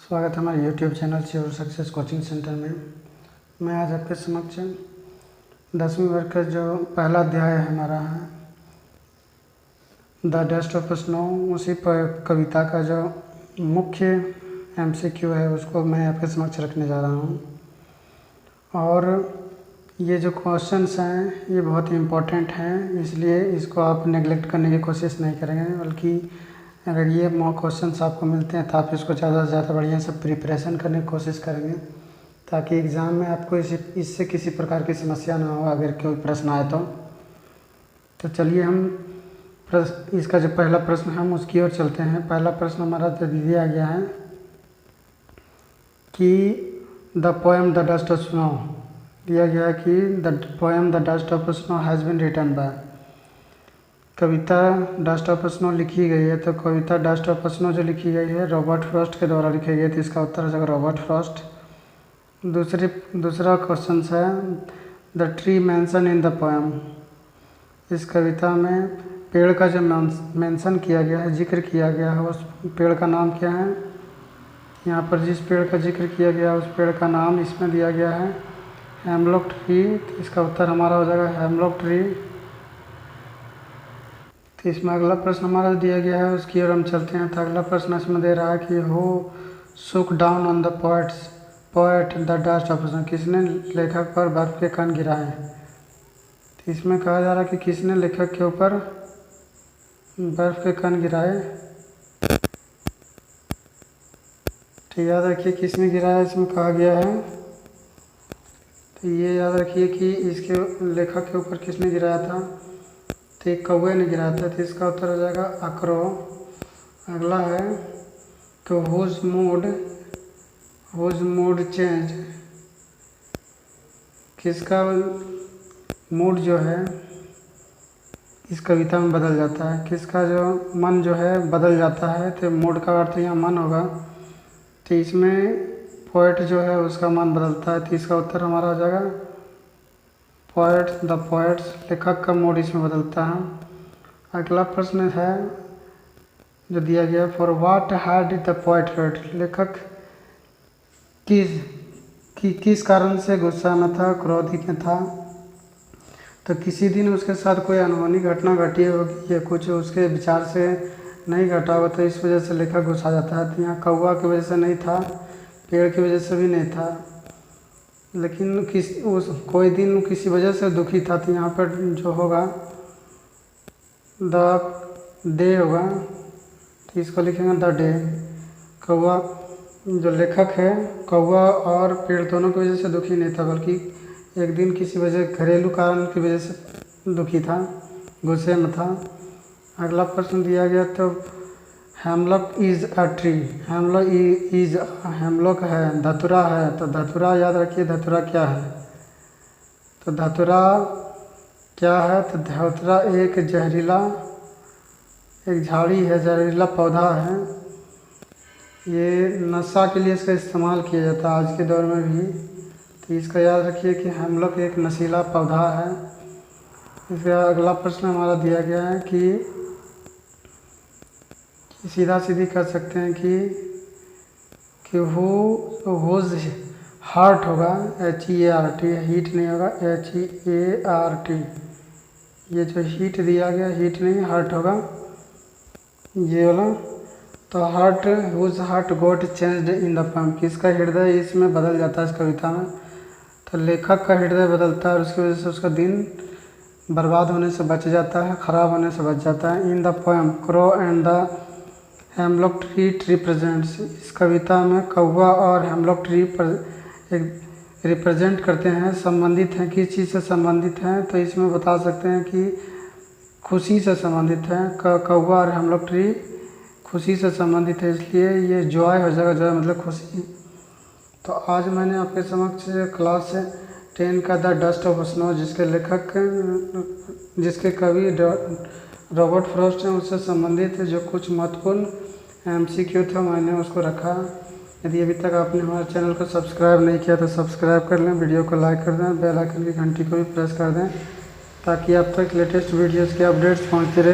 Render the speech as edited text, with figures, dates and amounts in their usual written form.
स्वागत है हमारे YouTube channel sure success coaching centre में। मैं आज आपके समक्ष 10वीं वर्ग का जो पहला अध्याय है हमारा है द डस्ट ऑफ स्नो, उसी पर कविता का जो मुख्य MCQ है उसको मैं आपके समक्ष रखने जा रहा हूँ। और ये जो क्वेश्चंस हैं ये बहुत ही इम्पोर्टेंट हैं, इसलिए इसको आप नेगलेक्ट करने की कोशिश नहीं करेंगे, बल्कि अगर ये क्वेश्चंस आपको मिलते हैं तो आप इसको ज़्यादा से ज़्यादा बढ़िया से प्रिपरेशन करने की कोशिश करेंगे, ताकि एग्ज़ाम में आपको इससे किसी प्रकार की समस्या ना हो अगर कोई प्रश्न आए तो चलिए हम इसका जो पहला प्रश्न है हम उसकी ओर चलते हैं। पहला प्रश्न हमारा दिया गया है कि the poem the dust of snow, दिया गया है कि the poem the dust of snow has been written by, कविता डस्ट ऑफ स्नो लिखी गई है। तो कविता डस्ट ऑफ स्नो जो लिखी गई है रॉबर्ट फ्रॉस्ट के द्वारा लिखी गई थी, इसका उत्तर हो जाएगा रॉबर्ट फ्रॉस्ट। दूसरा क्वेश्चन है the tree mention in the poem, इस कविता में पेड़ का जो मेंशन किया गया है, जिक्र किया गया है, उस पेड़ का नाम क्या है। यहाँ पर जिस पेड़ का जिक्र किया गया है उस पेड़ का नाम इसमें दिया गया है हेमलॉक ट्री, तो इसका उत्तर हमारा हो जाएगा हेमलॉक ट्री। तो इसमें अगला प्रश्न हमारा दिया गया है उसकी ओर हम चलते हैं। तो अगला प्रश्न इसमें दे रहा है कि who Shuk down on the poet the dust of snow, किसने लेखक पर बर्फ़ के कण गिराए। तो इसमें कहा जा रहा है कि किसने लेखक के ऊपर बर्फ़ के कण गिराए। तो याद रखिए किसने गिराया इसमें कहा गया है, तो ये याद रखिए कि इसके लेखक के ऊपर किसने गिराया था, तो एक कौवे ने गिराया था, तो इसका उत्तर हो जाएगा अक्रो। अगला है तो हुज मूड चेंज, किसका मूड जो है इस कविता में बदल जाता है, किसका जो मन जो है बदल जाता है। तो मूड का अर्थ यहाँ मन होगा, तो इसमें पोएट जो है उसका मन बदलता है, तो इसका उत्तर हमारा हो जाएगा द पोएट्स, लेखक का मूड इसमें बदलता है। अगला प्रश्न है जो दिया गया for what had the poet wrote, लेखक किस कारण से गुस्सा में था, क्रोधित में था। तो किसी दिन उसके साथ कोई अनहोनी घटना घटी होगी या कुछ उसके विचार से नहीं घटा होगा, तो इस वजह से लेखक गुस्सा जाता है। तो यहाँ कौवा की वजह से नहीं था, पेड़ की वजह से भी नहीं था, लेकिन कोई दिन किसी वजह से दुखी था। तो यहाँ पर जो होगा द डे होगा, तो इसको लिखेंगे द डे। कौवा जो लेखक है कौवा और पेड़ दोनों की वजह से दुखी नहीं था, बल्कि एक दिन किसी वजह घरेलू कारण की वजह से दुखी था, गुस्से में था। अगला प्रश्न दिया गया तो hemlock is a tree, hemlock है, धतुरा है, तो धतुरा याद रखिए धतुरा क्या है। तो धतुरा क्या है, तो धतुरा एक झाड़ी है, जहरीला पौधा है। ये नशा के लिए इसका इस्तेमाल किया जाता है आज के दौर में भी, तो इसका याद रखिए कि हेमलॉक एक नशीला पौधा है। इसका अगला प्रश्न हमारा दिया गया है कि सीधा सीधी कर सकते हैं कि हुज हार्ट होगा HEART, हीट नहीं होगा HEART। ये जो हीट दिया गया हीट नहीं हार्ट होगा ये वाला। तो whose heart got changed in the poem, किसका हृदय इसमें बदल जाता है इस कविता में। तो लेखक का हृदय बदलता है और उसकी वजह से उसका दिन बर्बाद होने से बच जाता है, ख़राब होने से बच जाता है। इन the poem crow and the hemlock tree represents, इस कविता में कौवा और हेमलॉक ट्री पर एक रिप्रेजेंट करते हैं, संबंधित हैं, किस चीज़ से संबंधित हैं। तो इसमें बता सकते हैं कि खुशी से संबंधित हैं, कौवा और हेमलॉक ट्री खुशी से संबंधित है, इसलिए ये जॉय हो जाएगा, जॉय मतलब खुशी। तो आज मैंने आपके समक्ष क्लास 10 का द डस्ट ऑफ स्नो, जिसके कवि रॉबर्ट फ्रॉस्ट हैं उससे संबंधित है जो कुछ महत्वपूर्ण MCQ था मैंने उसको रखा। यदि अभी तक आपने हमारे चैनल को सब्सक्राइब नहीं किया तो सब्सक्राइब कर लें, वीडियो को लाइक कर दें, बेल आइकन की घंटी को भी प्रेस कर दें, ताकि आप तक लेटेस्ट वीडियोज़ के अपडेट्स पहुँचते रहे।